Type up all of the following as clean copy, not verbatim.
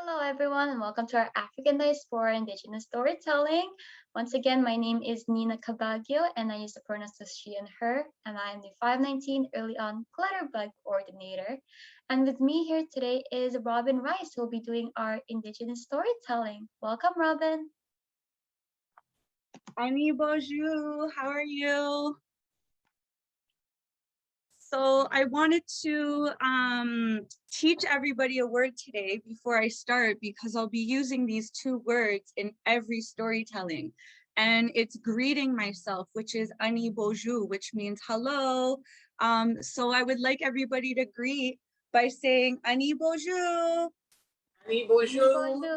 Hello, everyone, and welcome to our African Diaspora Indigenous Storytelling. Once again, my name is Nina Cabagio, and I use the pronouns as she and her, and I am the 519 EarlyON Glitterbug Coordinator. And with me here today is Robin Rice, who will be doing our Indigenous storytelling. Welcome, Robin. Anibojo, how are you? So I wanted to teach everybody a word today before I start, because I'll be using these two words in every storytelling. And it's greeting myself, which is Anibojo, which means hello. So I would like everybody to greet by saying Anibojo. Anibojo.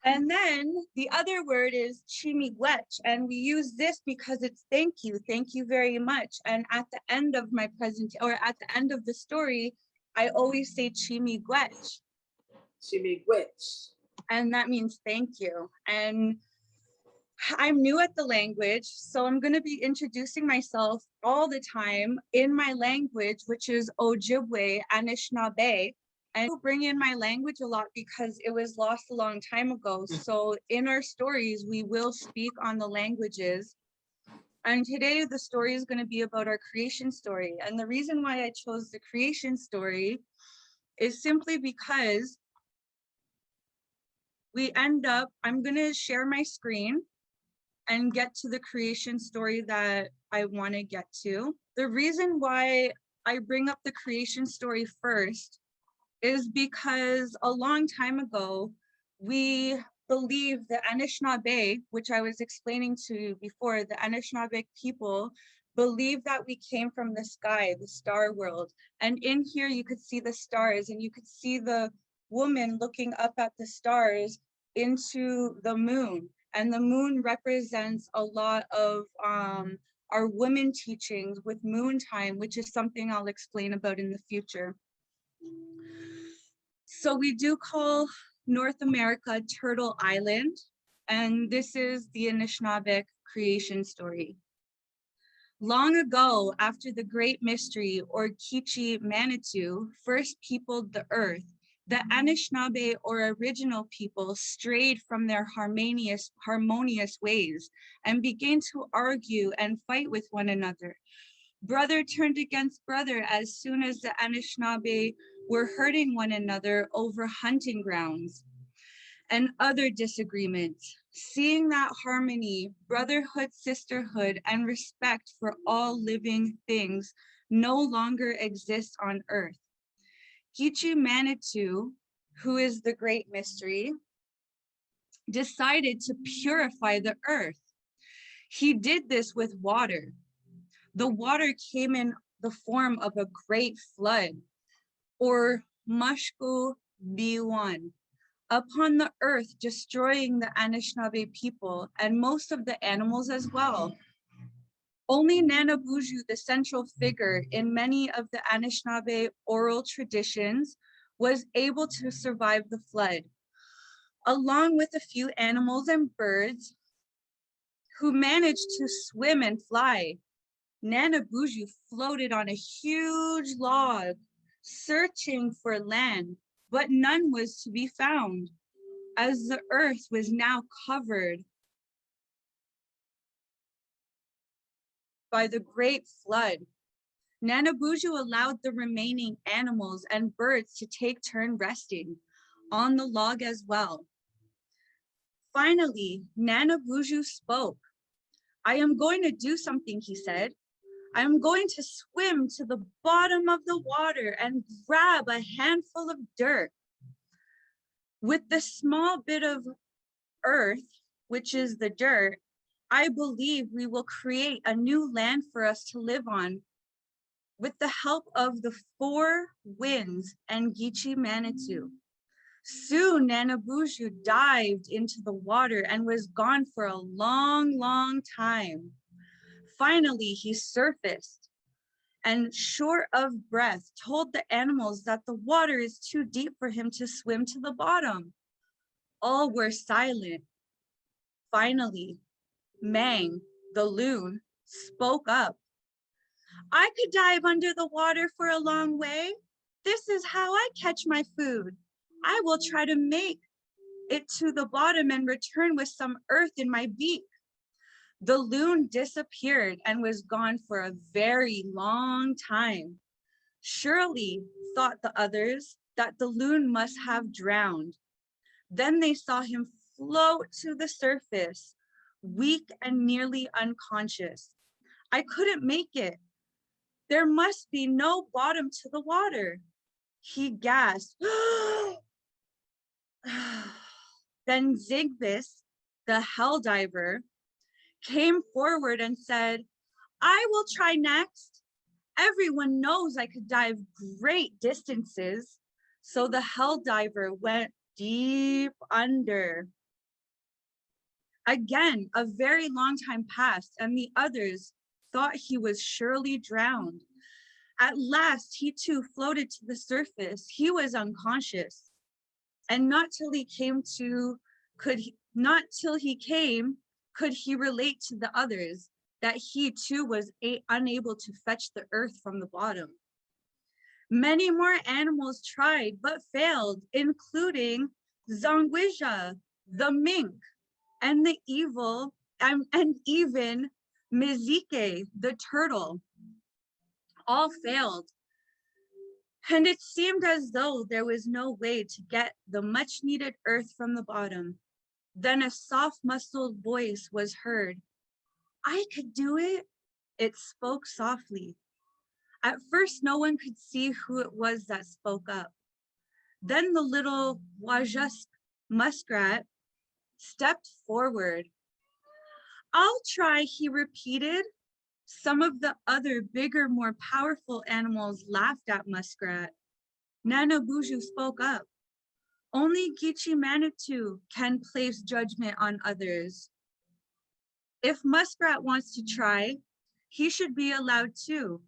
And then the other word is chimigwech, and we use this because it's thank you very much. And at the end of my or at the end of the story, I always say chimigwech. Chimigwech. And that means thank you. And I'm new at the language, so I'm going to be introducing myself all the time in my language, which is Ojibway Anishinaabe. And I bring in my language a lot because it was lost a long time ago. So in our stories, we will speak on the languages. And today the story is going to be about our creation story. And the reason why I chose the creation story is simply because I'm going to share my screen and get to the creation story that I want to get to. The reason why I bring up the creation story first is because a long time ago, we believe the Anishinaabe, which I was explaining to you before, the Anishinaabe people believe that we came from the sky, the star world. And in here, you could see the stars, and you could see the woman looking up at the stars into the moon. And the moon represents a lot of our women teachings with moon time, which is something I'll explain about in the future. So we do call North America Turtle Island, and this is the Anishinaabe creation story. Long ago, after the Great Mystery, or Kichi Manitou, first peopled the earth, the Anishinaabe, or original people, strayed from their harmonious ways and began to argue and fight with one another. Brother turned against brother as soon as the Anishinaabe were hurting one another over hunting grounds and other disagreements. Seeing that harmony, brotherhood, sisterhood, and respect for all living things no longer exists on earth, Kichi Manitou, who is the Great Mystery, decided to purify the earth. He did this with water. The water came in the form of a great flood, or Miigwaan, upon the earth, destroying the Anishinaabe people and most of the animals as well. Only Anibojo, the central figure in many of the Anishinaabe oral traditions, was able to survive the flood, along with a few animals and birds who managed to swim and fly. Anibojo floated on a huge log, searching for land, but none was to be found, as the earth was now covered by the great flood. Anibojo allowed the remaining animals and birds to take turn resting on the log as well. Finally, Anibojo spoke. "I am going to do something," he said. "I am going to swim to the bottom of the water and grab a handful of dirt. With the small bit of earth, which is the dirt, I believe we will create a new land for us to live on with the help of the 4 winds and Kichi Manitou." Soon Anibojo dived into the water and was gone for a long, long time. Finally, he surfaced and, short of breath, told the animals that the water is too deep for him to swim to the bottom. All were silent. Finally, Mang, the loon, spoke up. "I could dive under the water for a long way. This is how I catch my food. I will try to make it to the bottom and return with some earth in my beak. The loon disappeared and was gone for a very long time. Surely, thought the others, that the loon must have drowned. Then they saw him float to the surface, weak and nearly unconscious. I couldn't make it. There must be no bottom to the water. He gasped. Then Zigbis, the hell diver, came forward and said, I will try next. Everyone knows I could dive great distances. So the hell diver went deep under. Again, a very long time passed, and the others thought he was surely drowned. At last, he too floated to the surface. He was unconscious. And not till he came, could he relate to the others that he too was unable to fetch the earth from the bottom. Many more animals tried but failed, including Zongwija, the mink, and even Mizike, the turtle. All failed. And it seemed as though there was no way to get the much needed earth from the bottom. Then a soft muscled voice was heard. I could do it. It spoke softly. At first, no one could see who it was that spoke up. Then the little Wausasking muskrat stepped forward. I'll try, he repeated. Some of the other bigger, more powerful animals laughed at Muskrat. Anibojo spoke up. Only Geechee Manitou can place judgment on others. If Muskrat wants to try, he should be allowed to.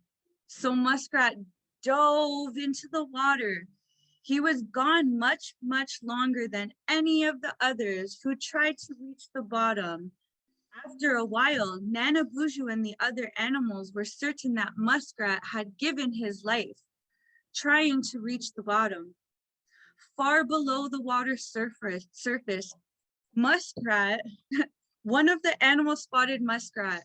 So Muskrat dove into the water. He was gone much, much longer than any of the others who tried to reach the bottom. After a while, Anibojo and the other animals were certain that Muskrat had given his life, trying to reach the bottom. Far below the water surface, Muskrat, one of the animals spotted Muskrat.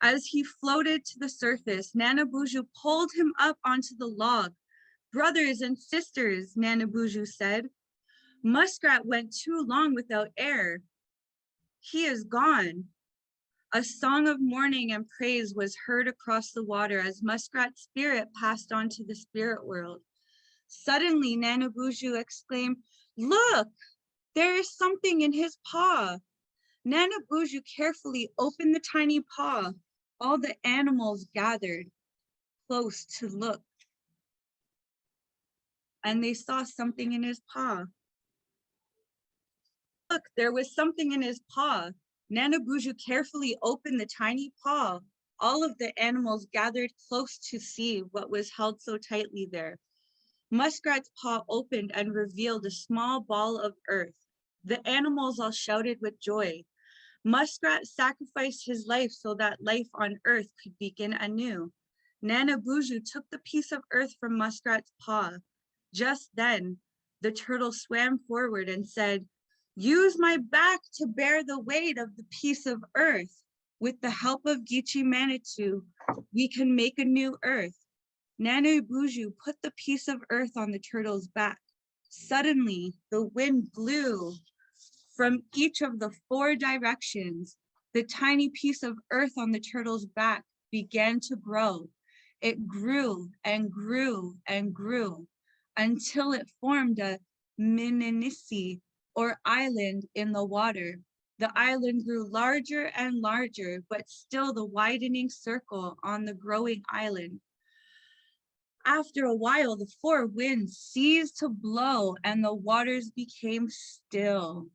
As he floated to the surface, Anibojo pulled him up onto the log. Brothers and sisters, Anibojo said, Muskrat went too long without air. He is gone. A song of mourning and praise was heard across the water as Muskrat's spirit passed on to the spirit world. Suddenly, Anibojo exclaimed, look, there is something in his paw. Anibojo carefully opened the tiny paw. All the animals gathered close to look, and they saw something in his paw. Look, there was something in his paw. Anibojo carefully opened the tiny paw. All of the animals gathered close to see what was held so tightly there. Muskrat's paw opened and revealed a small ball of earth. The animals all shouted with joy. Muskrat sacrificed his life so that life on earth could begin anew. Anibojo took the piece of earth from Muskrat's paw. Just then, the turtle swam forward and said, use my back to bear the weight of the piece of earth. With the help of Geechee Manitou, we can make a new earth. Anibojo put the piece of earth on the turtle's back. Suddenly, the wind blew from each of the 4 directions. The tiny piece of earth on the turtle's back began to grow. It grew and grew and grew until it formed a Menominee, or island in the water. The island grew larger and larger, but still the widening circle on the growing island. After a while, the 4 winds ceased to blow and the waters became still.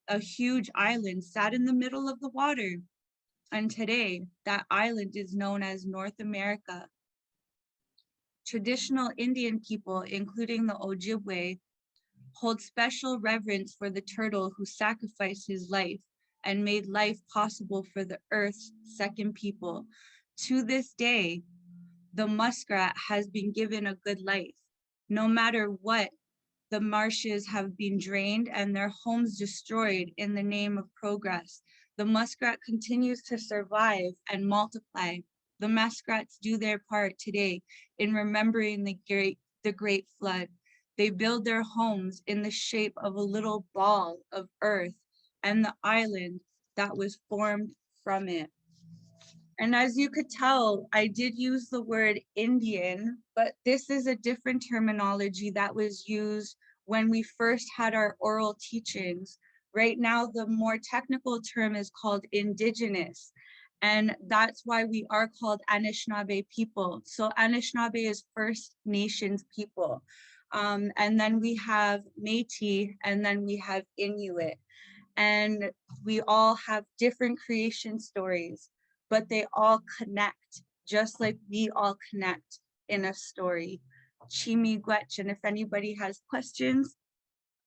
A huge island sat in the middle of the water, and today that island is known as North America. Traditional Indian people, including the Ojibway, hold special reverence for the turtle who sacrificed his life and made life possible for the earth's second people. To this day, the muskrat has been given a good life. No matter what the marshes have been drained and their homes destroyed in the name of progress. The muskrat continues to survive and multiply. The muskrats do their part today in remembering the great flood. They build their homes in the shape of a little ball of earth and the island that was formed from it. And as you could tell, I did use the word Indian, but this is a different terminology that was used when we first had our oral teachings. Right now, the more technical term is called Indigenous. And that's why we are called Anishinaabe people. So Anishinaabe is First Nations people. And then we have Métis, and then we have Inuit. And we all have different creation stories, but they all connect, just like we all connect in a story. Miigwaan, and if anybody has questions,